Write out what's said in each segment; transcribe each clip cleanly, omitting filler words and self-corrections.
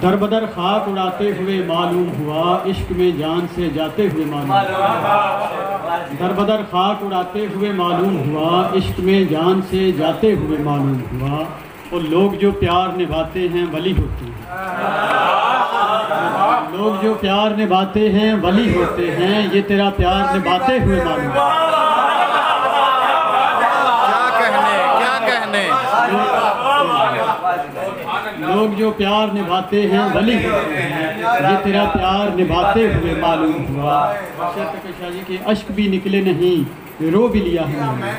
दर बदर खाक उड़ाते हुए मालूम हुआ, इश्क में जान से जाते हुए मालूम हुआ। दर बदर खाक उड़ाते हुए मालूम हुआ, इश्क में जान से जाते हुए मालूम हुआ। और लोग जो प्यार निभाते हैं वली होते हैं, लोग जो प्यार निभाते हैं वली होते हैं। ये तेरा प्यार निभाते हुए मालूम हुआ। क्या कहने लोग जो प्यार निभाते हैं वली होते हैं, ये तेरा प्यार निभाते हुए मालूम हुआ। शाह जी के अश्क भी निकले नहीं, रो भी लिया है मैंने।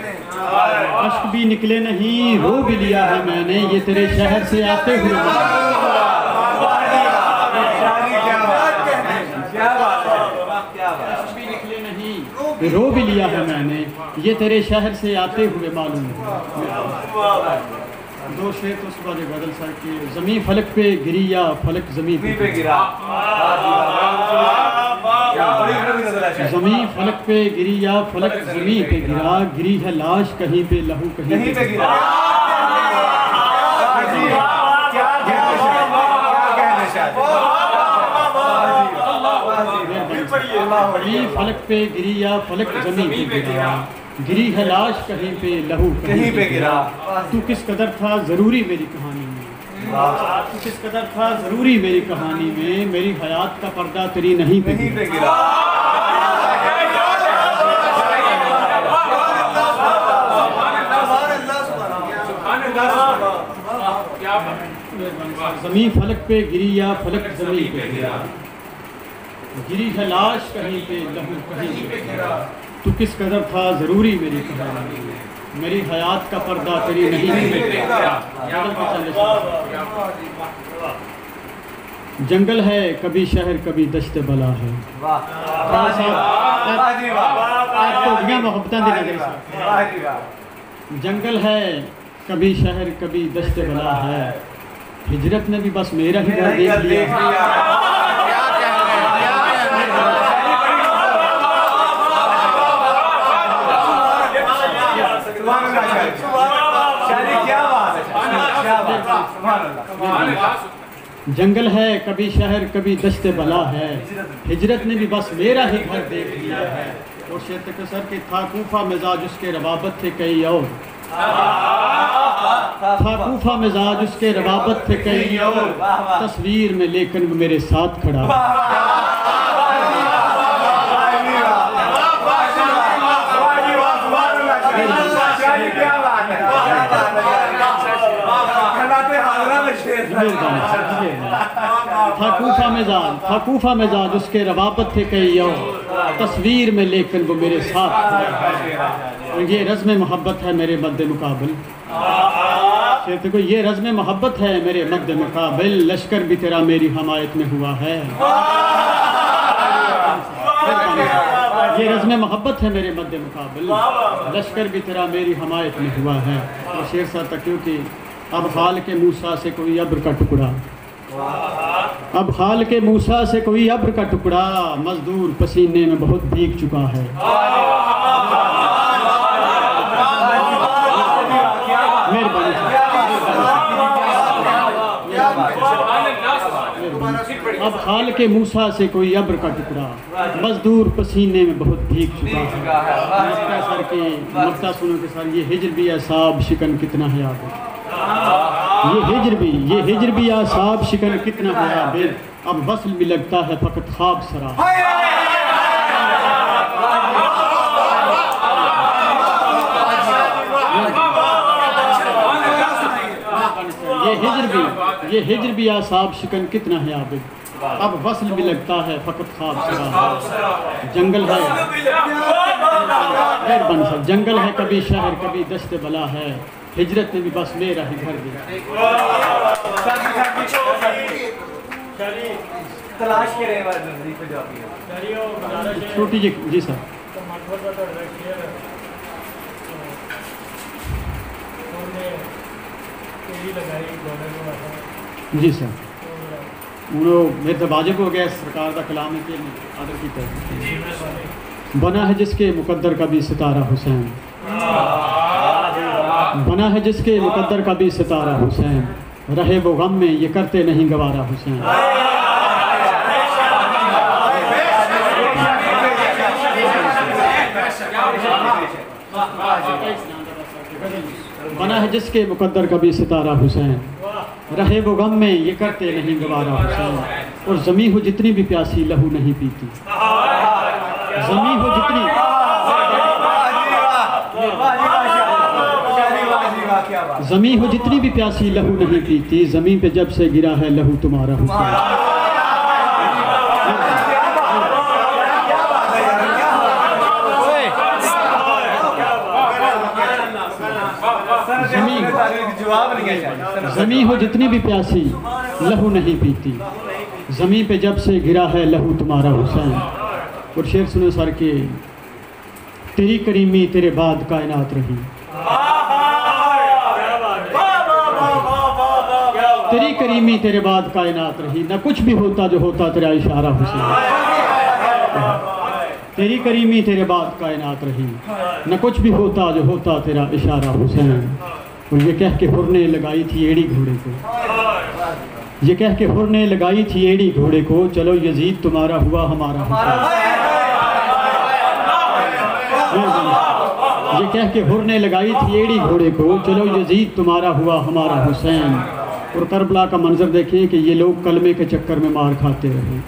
अश्क भी निकले नहीं, रो भी लिया है मैंने। ये तेरे शहर से आते हुए रो भी लिया है मैंने, ये तेरे शहर से आते हुए मालूम हुआ। दो शेर तो उसके बाद गजल सर की। ज़मीं फलक पे गिरी या फलक ज़मीं पे गिरा, ज़मीं फलक पे गिरी या फलक ज़मीं पे गिरा। गिरी है लाश कहीं पे, लहू कहीं पे गिरा। ज़मीं फलक पे गिरी या फलक ज़मीं पे गिरा। गिरी है लाश कहीं पे, लहू कहीं पे गिरा। तू किस कदर था ज़रूरी मेरी कहानी में, तू किस कदर था ज़रूरी मेरी कहानी में। मेरी हयात का पर्दा तेरी नहीं पे गिरा। ज़मीं फलक पे गिरी या फलक ज़मीं पे गिरा। गिरी है लाश कहीं पे, लहू कहीं पे गिरा। तू किस कदर था ज़रूरी मेरी कहानी में। मेरी हयात का पर्दा तेरी नहीं पे गिरा। जंगल है कभी शहर कभी दश्त बला है। जंगल है कभी शहर कभी दश्त बला है। हिजरत ने भी बस मेरा ही घर देख लिया। जंगल है कभी शहर कभी दश्त बला है। हिजरत ने भी बस मेरा ही घर देख लिया है। और शेर सर के था कूफा मिजाज उसके रबाबत थे कई और, था कूफा मिजाज उसके रबाबत थे कई और। तस्वीर में लेकिन वो मेरे साथ खड़ा। था मिजाज उसके रवाबत थे कई और। तस्वीर में लेकिन वो मेरे साथ। और ये रज़्म मोहब्बत है मेरे मद्दे मुकाबिल। शेर को ये रज़्म मोहब्बत है मेरे मद्दे मुकाबिल। लश्कर भी तेरा मेरी हमायत में हुआ है। ये रज़्म मोहब्बत है मेरे मद्दे मुकाबिल। लश्कर भी तेरा मेरी हमायत में हुआ है। और शेर सा तक क्योंकि अब हाल के मूसा से कोई अब्र का टुकड़ा, अब हाल के मूसा से कोई अब्र का टुकड़ा। मजदूर पसीने में बहुत भीग चुका है। अब हाल के मूसा से कोई अब्र का टुकड़ा। मजदूर पसीने में बहुत भीग चुका है। सर के मक्ता सुनो के सर। ये हिजर भी असाब शिकन कितना है याद है। ये हिजर भी आसाब शिकन कितना है बेद। अब वस्ल भी लगता है फकत ख्वाब सरा। ये हिजर भी आसाब शिकन कितना है आबिद। अब वस्ल भी लगता है फकत ख्वाब सरा। जंगल है जंगल है कभी शहर कभी दश्त बला है। हिजरत ने भी बस मेरा ही घर दिया। तलाश के रहे छोटी जी सर। जी सर। मेरे तो वाजिब हो गया सरकार का कलाम के आदर की तरफ। बना है जिसके मुकद्दर का भी सितारा हुसैन, बना है जिसके मुकद्दर का भी सितारा हुसैन। रहे वो गम में ये करते नहीं गवारा हुसैन। बना है जिसके मुकद्दर कभी सितारा हुसैन, रहे वो गम में ये करते नहीं गवारा हुसैन। और ज़मीं हो जितनी भी प्यासी लहू नहीं पीती, ज़मीं हो जितनी ज़मीं हो जितनी भी प्यासी लहू नहीं पीती, ज़मीं पे जब से गिरा है लहू तुम्हारा हुसैन। ज़मीं हो जितनी भी प्यासी लहू नहीं पीती, ज़मीं पे जब से गिरा है लहू तुम्हारा हुसैन। और शेर सुनो सर के, तेरी करीमी तेरे बाद कायनात रही, तेरी करीमी तेरे बाद कायनात रही, न कुछ भी होता जो होता तेरा इशारा हुसैन। तेरी करीमी तेरे बाद कायनात रही, न कुछ भी होता जो होता तेरा इशारा हुसैन। और ये कह के हुर ने लगाई थी एड़ी घोड़े को, ये कह के हुर ने लगाई थी एड़ी घोड़े को, चलो यजीद तुम्हारा हुआ हमारा हुसैन। ये कह के हुर ने लगाई थी एड़ी घोड़े को, चलो यजीद तुम्हारा हुआ हमारा हुसैन। और करबला का मंजर देखिए कि ये लोग कलमे के चक्कर में मार खाते रहे,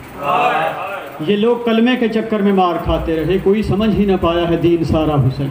ये लोग कलमे के चक्कर में मार खाते रहे, कोई समझ ही ना पाया है दीन सारा हुसैन।